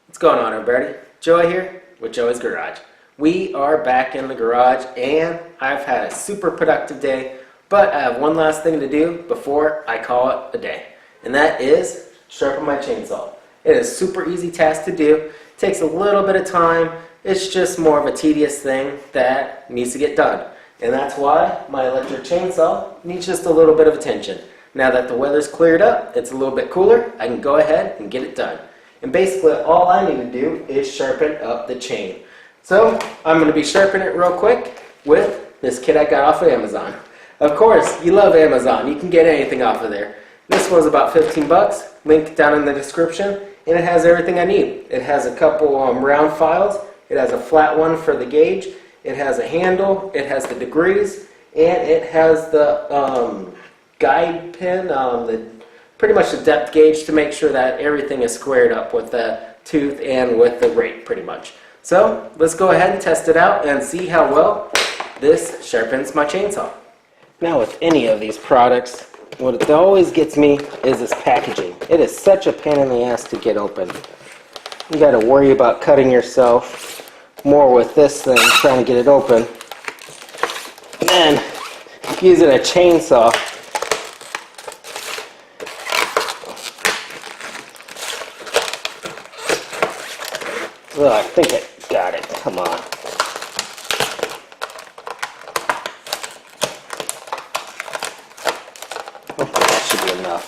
What's going on, everybody? Joey here with Joey's Garage. We are back in the garage and I've had a super productive day, but I have one last thing to do before I call it a day, and that is sharpen my chainsaw. It is a super easy task to do. It takes a little bit of time. It's just more of a tedious thing that needs to get done, and that's why my electric chainsaw needs just a little bit of attention. Now that the weather's cleared up, it's a little bit cooler, I can go ahead and get it done. And basically all I need to do is sharpen up the chain. So I'm going to be sharpening it real quick with this kit I got off of Amazon. Of course, you love Amazon. You can get anything off of there. This one's about 15 bucks. Link down in the description. And it has everything I need. It has a couple round files. It has a flat one for the gauge. It has a handle. It has the degrees. And it has the guide pin, pretty much the depth gauge to make sure that everything is squared up with the tooth and with the rake pretty much. So let's go ahead and test it out and see how well this sharpens my chainsaw. Now with any of these products, what always gets me is this packaging. It is such a pain in the ass to get open. You got to worry about cutting yourself more with this thing trying to get it open. And then using a chainsaw. Well, I think I got it. Come on. That should be enough.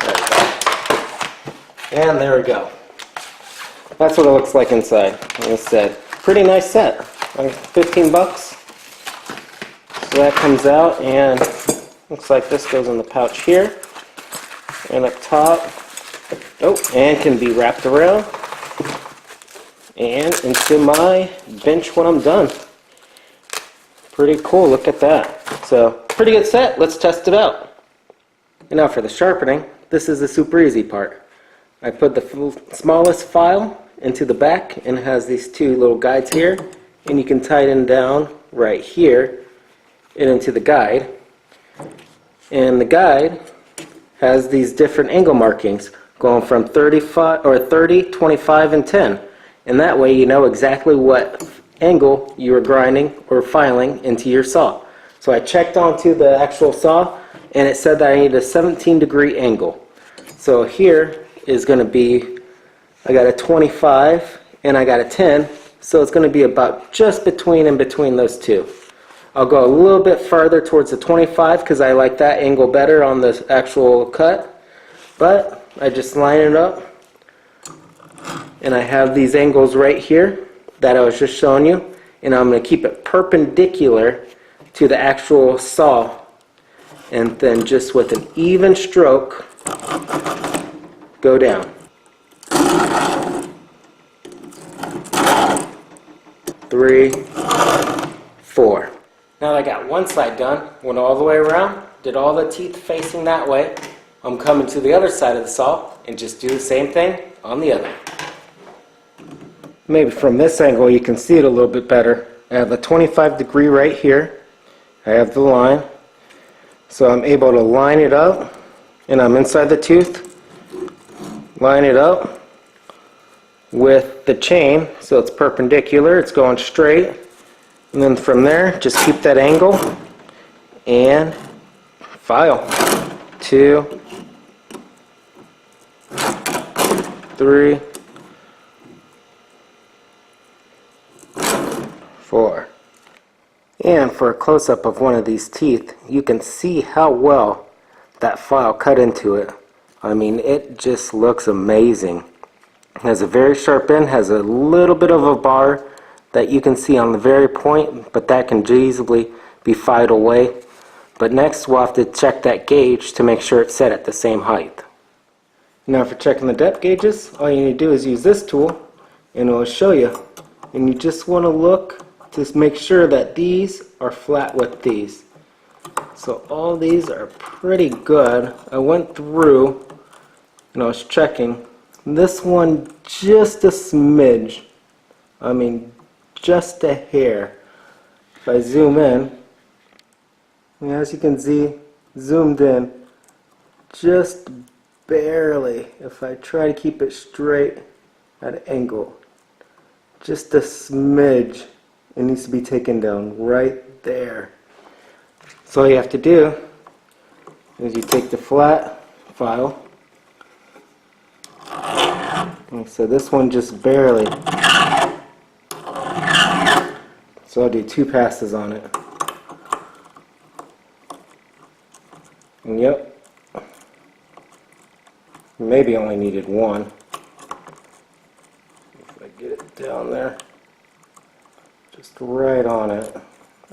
There we go. And there we go. That's what it looks like inside. Like I said, pretty nice set. Like 15 bucks. So that comes out and looks like this goes in the pouch here. And up top. Oh, and can be wrapped around. And into my bench when I'm done. Pretty cool, look at that. So, pretty good set, let's test it out. And now for the sharpening, this is the super easy part. I put the smallest file into the back and it has these two little guides here, and you can tighten down right here and into the guide. And the guide has these different angle markings going from 35 or 30, 25, and 10. And that way you know exactly what angle you are grinding or filing into your saw. So I checked onto the actual saw and it said that I need a 17-degree angle. So here is going to be, I got a 25 and I got a 10, so it's going to be about just between those two. I'll go a little bit farther towards the 25 because I like that angle better on the actual cut, but I just line it up. And I have these angles right here that I was just showing you, and I'm going to keep it perpendicular to the actual saw, and then just with an even stroke go down. 3, 4. Now that I got one side done, went all the way around, did all the teeth facing that way, I'm coming to the other side of the saw and just do the same thing on the other. Maybe from this angle you can see it a little bit better. I have a 25-degree right here. I have the line. So I'm able to line it up, and I'm inside the tooth. Line it up with the chain so it's perpendicular, it's going straight. And then from there, just keep that angle and file. 2, 3, 4. And for a close-up of one of these teeth, you can see how well that file cut into it. I mean, it just looks amazing. It has a very sharp end, has a little bit of a bar that you can see on the very point, but that can easily be filed away. But next we'll have to check that gauge to make sure it's set at the same height. Now for checking the depth gauges, all you need to do is use this tool and it will show you. And you just want to look to make sure that these are flat with these. So all these are pretty good. I went through and I was checking. This one just a smidge. I mean just a hair. If I zoom in, as you can see, zoomed in just barely. If I try to keep it straight, at an angle. Just a smidge. It needs to be taken down right there. So all you have to do is you take the flat file. And so this one just barely. So I'll do 2 passes on it. And yep, maybe only needed 1. If I get it down there, just right on it.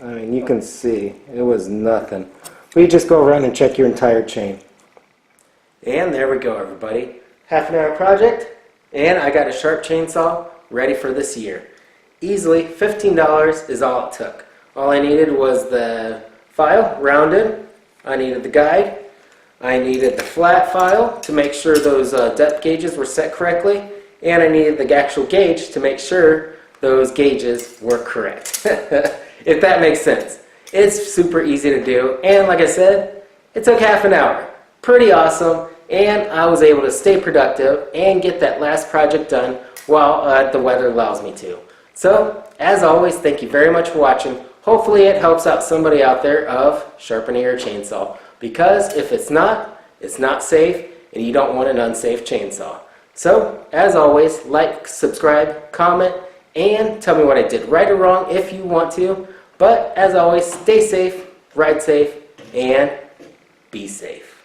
I mean, you can see it was nothing. But you just go around and check your entire chain. And there we go, everybody. Half an hour project, and I got a sharp chainsaw ready for this year. Easily, $15 is all it took. All I needed was the file rounded. I needed the guide. I needed the flat file to make sure those depth gauges were set correctly. And I needed the actual gauge to make sure those gauges were correct. If that makes sense. It's super easy to do. And like I said, it took half an hour. Pretty awesome. And I was able to stay productive and get that last project done while the weather allows me to. So, as always, thank you very much for watching. Hopefully it helps out somebody out there of sharpening your chainsaw. Because if it's not safe, and you don't want an unsafe chainsaw. So, as always, like, subscribe, comment, and tell me what I did right or wrong if you want to. But, as always, stay safe, ride safe, and be safe.